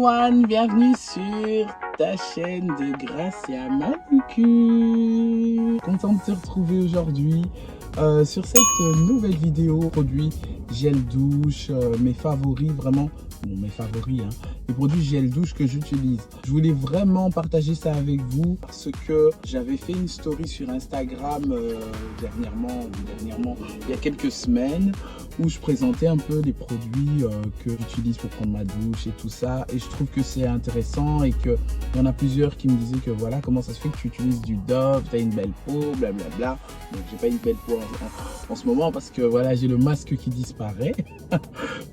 everyone, bienvenue sur ta chaîne de Gracia Manucure. Content de te retrouver aujourd'hui sur cette nouvelle vidéo produit gel douche, mes favoris vraiment, bon mes favoris les produits gel douche que j'utilise. Je voulais vraiment partager ça avec vous parce que j'avais fait une story sur Instagram dernièrement, il y a quelques semaines, où je présentais un peu les produits que j'utilise pour prendre ma douche et tout ça, et je trouve que c'est intéressant et qu'il y en a plusieurs qui me disaient que voilà, comment ça se fait que tu utilises du Dove, tu as une belle peau, blablabla. Donc j'ai pas une belle peau en ce moment parce que voilà, j'ai le masque qui disparaît,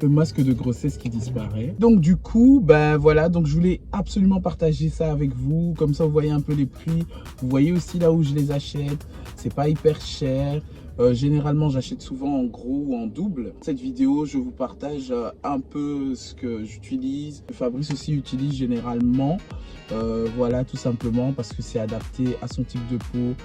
le masque de grossesse qui disparaît. Donc du coup, ben voilà, donc je voulais absolument partager ça avec vous, comme ça vous voyez un peu les prix, vous voyez aussi là où je les achète, c'est pas hyper cher. Généralement j'achète souvent en gros ou en double. Cette vidéo je vous partage un peu ce que j'utilise. Fabrice aussi utilise généralement, voilà, tout simplement parce que c'est adapté à son type de peau,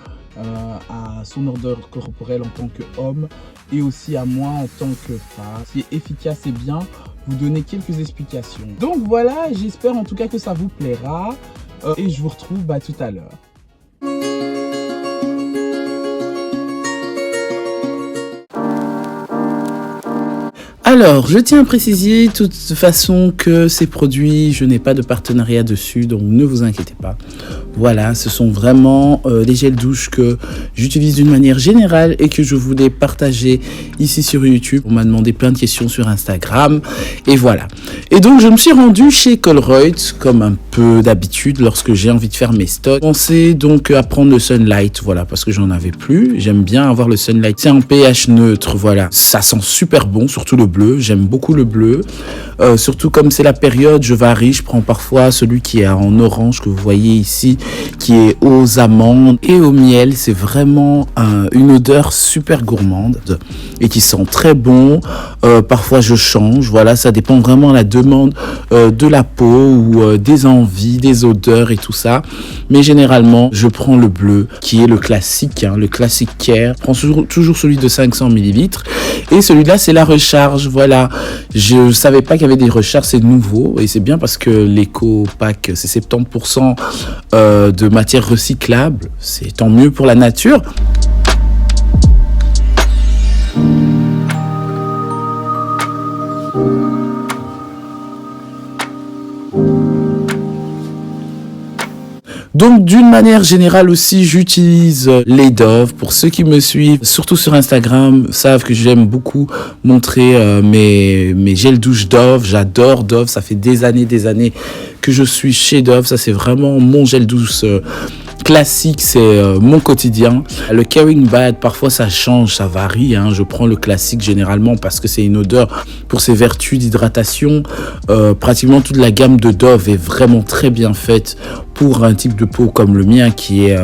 à son odeur corporelle en tant qu'homme et aussi à moi en tant que femme. C'est efficace et bien, vous donner quelques explications. Donc voilà, j'espère en tout cas que ça vous plaira et je vous retrouve tout à l'heure. Alors, je tiens à préciser de toute façon que ces produits, je n'ai pas de partenariat dessus, donc ne vous inquiétez pas. Voilà, ce sont vraiment les gels douche que j'utilise d'une manière générale et que je voulais partager ici sur YouTube. On m'a demandé plein de questions sur Instagram et voilà. Et donc, je me suis rendu chez Colruyt comme un peu d'habitude lorsque j'ai envie de faire mes stocks. Je pensais donc à prendre le Sunlight, voilà, parce que j'en avais plus. J'aime bien avoir le Sunlight. C'est un pH neutre, voilà. Ça sent super bon, surtout le bleu. J'aime beaucoup le bleu. Surtout comme c'est la période, je varie. Je prends parfois celui qui est en orange que vous voyez ici, qui est aux amandes et au miel. C'est vraiment une odeur super gourmande et qui sent très bon. Parfois je change, voilà, ça dépend vraiment de la demande de la peau ou des envies, des odeurs et tout ça. Mais généralement je prends le bleu qui est le classique, le classique care. Je prends toujours celui de 500 ml et celui-là c'est la recharge. Voilà, je savais pas qu'il y avait des recharges, c'est nouveau et c'est bien parce que l'éco-pack c'est 70% de matière recyclable, c'est tant mieux pour la nature. Donc d'une manière générale aussi, j'utilise les Dove. Pour ceux qui me suivent, surtout sur Instagram, savent que j'aime beaucoup montrer mes gels douche Dove. J'adore Dove, ça fait des années que je suis chez Dove. Ça c'est vraiment mon gel douche classique, c'est mon quotidien. Le Caring Bad, parfois ça change, ça varie. Je prends le classique généralement parce que c'est une odeur pour ses vertus d'hydratation. Pratiquement toute la gamme de Dove est vraiment très bien faite pour un type de peau comme le mien qui est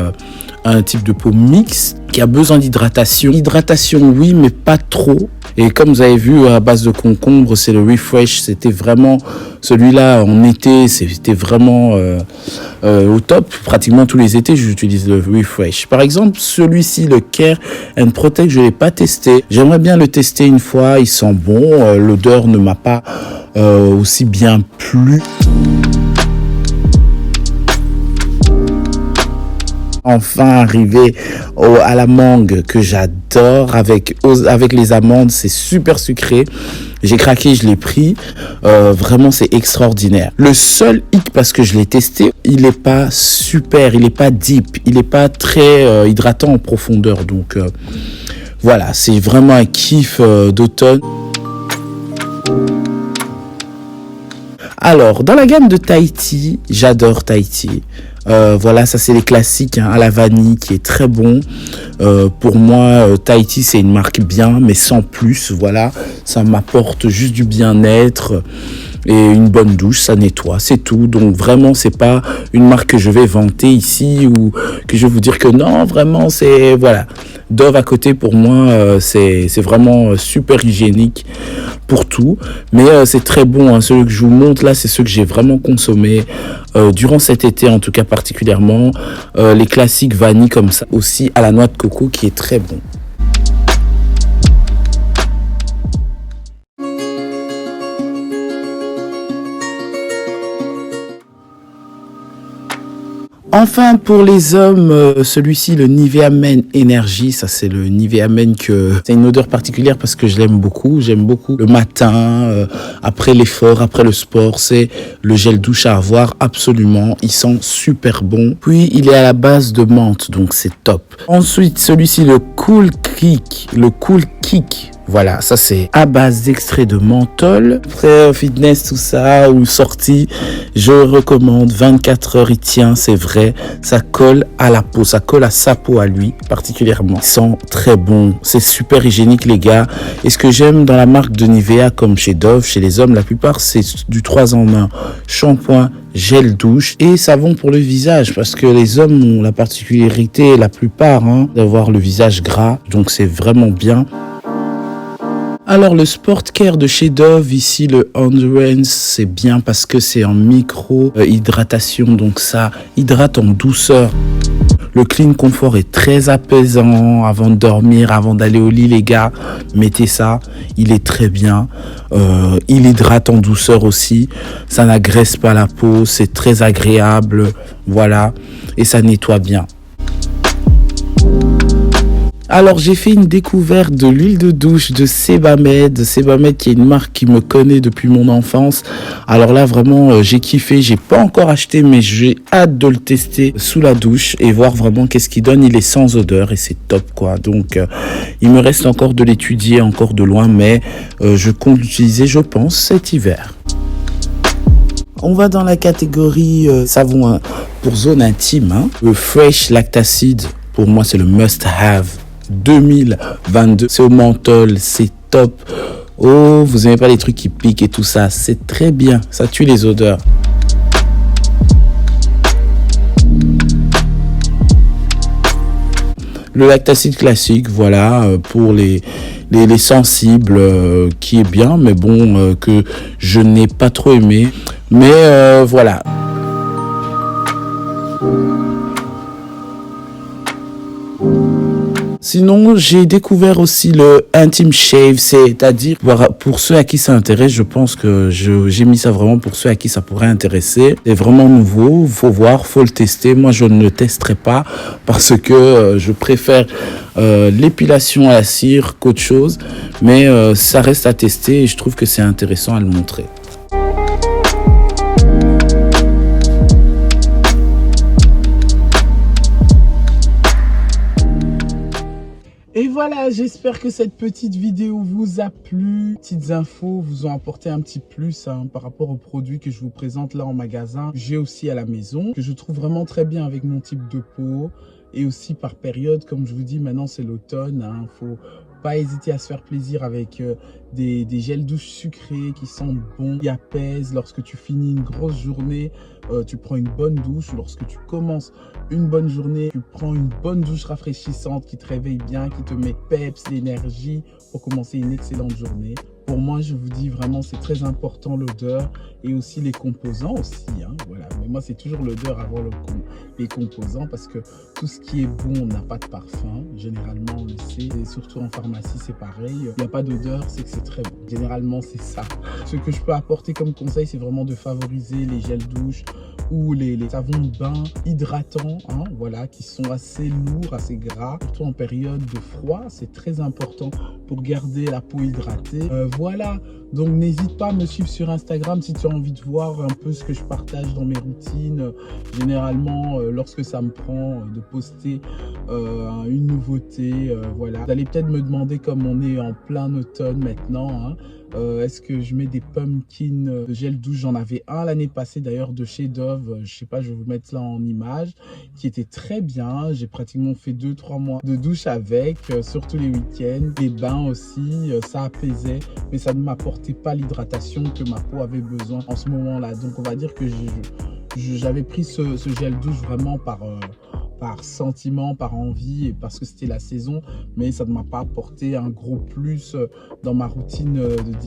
un type de peau mixte, qui a besoin d'hydratation. Hydratation oui, mais pas trop. Et comme vous avez vu, à base de concombre, c'est le Refresh. C'était vraiment celui-là en été, c'était vraiment au top. Pratiquement tous les étés, j'utilise le Refresh. Par exemple, celui-ci, le Care and Protect, je ne l'ai pas testé. J'aimerais bien le tester une fois. Il sent bon. L'odeur ne m'a pas aussi bien plu. Enfin arrivé à la mangue que j'adore avec les amandes, c'est super sucré. J'ai craqué, je l'ai pris. Vraiment, c'est extraordinaire. Le seul hic, parce que je l'ai testé, il n'est pas super, il n'est pas deep, il n'est pas très hydratant en profondeur. Donc voilà, c'est vraiment un kiff d'automne. Alors, dans la gamme de Tahiti, j'adore Tahiti. Voilà, ça c'est les classiques à la vanille qui est très bon. Pour moi, Tahiti c'est une marque bien, mais sans plus. Voilà, ça m'apporte juste du bien-être et une bonne douche, ça nettoie, c'est tout. Donc vraiment, c'est pas une marque que je vais vanter ici ou que je vais vous dire que non, vraiment, c'est voilà. Dove à côté pour moi, c'est vraiment super hygiénique pour tout, mais c'est très bon. Celui que je vous montre là, c'est ceux que j'ai vraiment consommé durant cet été, en tout cas particulièrement. Les classiques vanille comme ça, aussi à la noix de coco qui est très bon. Enfin, pour les hommes, celui-ci, le Nivea Men Energy, ça c'est le Nivea Men que c'est une odeur particulière parce que je l'aime beaucoup. J'aime beaucoup le matin, après l'effort, après le sport. C'est le gel douche à avoir, absolument. Il sent super bon. Puis, il est à la base de menthe, donc c'est top. Ensuite, celui-ci, le Cool Kick. Le Cool Kick. Voilà, ça c'est à base d'extrait de menthol. Après fitness, tout ça, ou sortie, je recommande. 24 heures, il tient, c'est vrai. Ça colle à la peau, ça colle à sa peau à lui, particulièrement. Il sent très bon, c'est super hygiénique les gars. Et ce que j'aime dans la marque de Nivea, comme chez Dove, chez les hommes, la plupart, c'est du 3 en 1. Shampoing, gel douche et savon pour le visage. Parce que les hommes ont la particularité, la plupart, d'avoir le visage gras. Donc c'est vraiment bien. Alors le Sport Care de chez Dove, ici le Endurance, c'est bien parce que c'est en micro-hydratation, donc ça hydrate en douceur. Le Clean Comfort est très apaisant avant de dormir, avant d'aller au lit les gars, mettez ça, il est très bien. Il hydrate en douceur aussi, ça n'agresse pas la peau, c'est très agréable, voilà, et ça nettoie bien. Alors j'ai fait une découverte de l'huile de douche de Sebamed. Sebamed qui est une marque qui me connaît depuis mon enfance. Alors là vraiment j'ai kiffé, j'ai pas encore acheté mais j'ai hâte de le tester sous la douche et voir vraiment qu'est-ce qu'il donne. Il est sans odeur et c'est top quoi. Donc il me reste encore de l'étudier encore de loin mais je compte l'utiliser je pense cet hiver. On va dans la catégorie savon pour zone intime. Le Fresh Lactacid pour moi c'est le must have. 2022, c'est au menthol, c'est top. Oh, vous aimez pas les trucs qui piquent et tout ça, c'est très bien, ça tue les odeurs. Le Lactacid classique, voilà, pour les sensibles, qui est bien, mais bon, que je n'ai pas trop aimé. Mais voilà. Sinon, j'ai découvert aussi le Intime Shave, c'est-à-dire pour ceux à qui ça intéresse, je pense que j'ai mis ça vraiment pour ceux à qui ça pourrait intéresser. C'est vraiment nouveau, faut voir, faut le tester. Moi, je ne le testerai pas parce que je préfère l'épilation à la cire qu'autre chose, mais ça reste à tester et je trouve que c'est intéressant à le montrer. Et voilà, j'espère que cette petite vidéo vous a plu. Petites infos vous ont apporté un petit plus par rapport aux produits que je vous présente là en magasin. J'ai aussi à la maison, que je trouve vraiment très bien avec mon type de peau. Et aussi par période, comme je vous dis, maintenant c'est l'automne. Faut pas hésiter à se faire plaisir avec des gels douche sucrés qui sentent bon, qui apaisent. Lorsque tu finis une grosse journée, tu prends une bonne douche. Lorsque tu commences une bonne journée, tu prends une bonne douche rafraîchissante qui te réveille bien, qui te met peps, l'énergie pour commencer une excellente journée. Pour moi, je vous dis vraiment, c'est très important l'odeur et aussi les composants aussi. Voilà. Mais moi, c'est toujours l'odeur avant les composants parce que tout ce qui est bon n'a pas de parfum. Généralement, on le sait. Et surtout en pharmacie, c'est pareil. Il n'y a pas d'odeur, c'est que c'est très bon. Généralement, c'est ça. Ce que je peux apporter comme conseil, c'est vraiment de favoriser les gels douche ou les savons de bain hydratants, voilà, qui sont assez lourds, assez gras, surtout en période de froid. C'est très important pour garder la peau hydratée. Voilà, donc n'hésite pas à me suivre sur Instagram si tu as envie de voir un peu ce que je partage dans mes routines. Généralement, lorsque ça me prend de poster une nouveauté, voilà. Vous allez peut-être me demander, comme on est en plein automne maintenant, est-ce que je mets des pumpkin gel douche? J'en avais un l'année passée d'ailleurs de chez Dove, je sais pas, je vais vous mettre là en image, qui était très bien. J'ai pratiquement fait 2-3 mois de douche avec, surtout les week-ends. Les bains aussi, ça apaisait, mais ça ne m'apportait pas l'hydratation que ma peau avait besoin en ce moment-là. Donc on va dire que j'avais pris ce gel douche vraiment par sentiment, par envie et parce que c'était la saison, mais ça ne m'a pas apporté un gros plus dans ma routine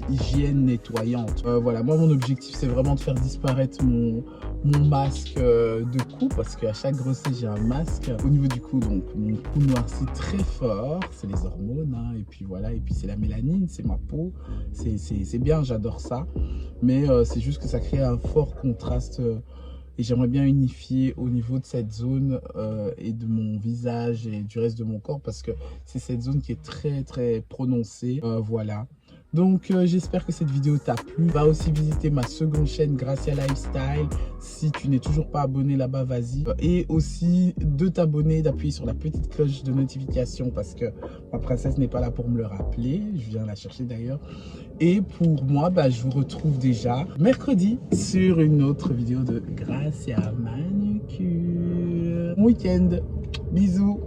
d'hygiène nettoyante. Voilà, moi mon objectif c'est vraiment de faire disparaître mon masque de cou parce qu'à chaque grossesse j'ai un masque au niveau du cou, donc mon cou noircit très fort, c'est les hormones et puis voilà, et puis c'est la mélanine, c'est ma peau, c'est bien, j'adore ça, mais c'est juste que ça crée un fort contraste et j'aimerais bien unifier au niveau de cette zone et de mon visage et du reste de mon corps parce que c'est cette zone qui est très prononcée. Voilà. Donc j'espère que cette vidéo t'a plu. Va aussi visiter ma seconde chaîne Gracia Lifestyle. Si tu n'es toujours pas abonné là-bas, vas-y. Et aussi de t'abonner, d'appuyer sur la petite cloche de notification parce que ma princesse n'est pas là pour me le rappeler. Je viens la chercher d'ailleurs. Et pour moi, je vous retrouve déjà mercredi sur une autre vidéo de Gracia Manucure. Bon week-end. Bisous.